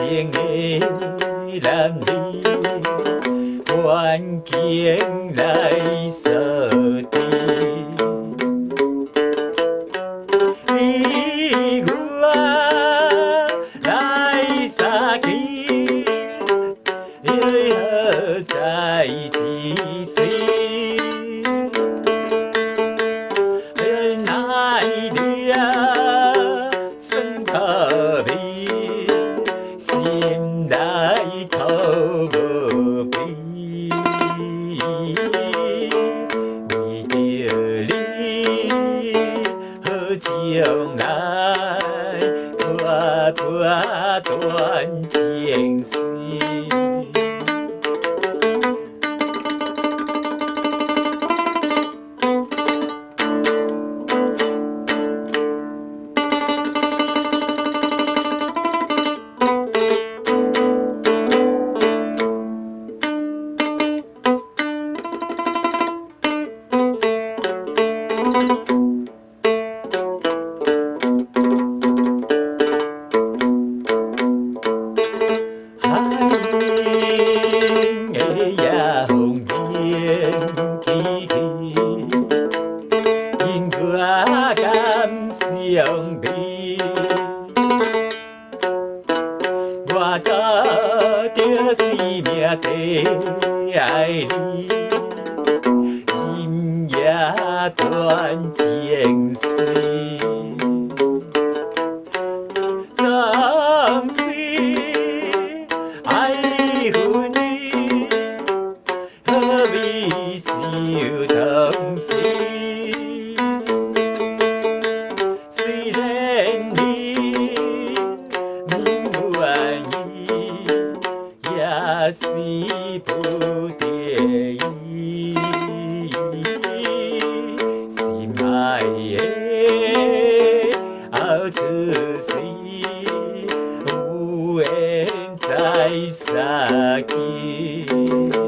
情的男女，环境来锁定。你我来相去，为何在一起？哪一条算可美，心内头无比。为着你，好将来我判断情丝。相比，我到着生命地爱你，今夜断情丝，总是爱恨你，何必受痛死？虽然你不愿意，也是不得已。心爱的后出世，有缘再相见。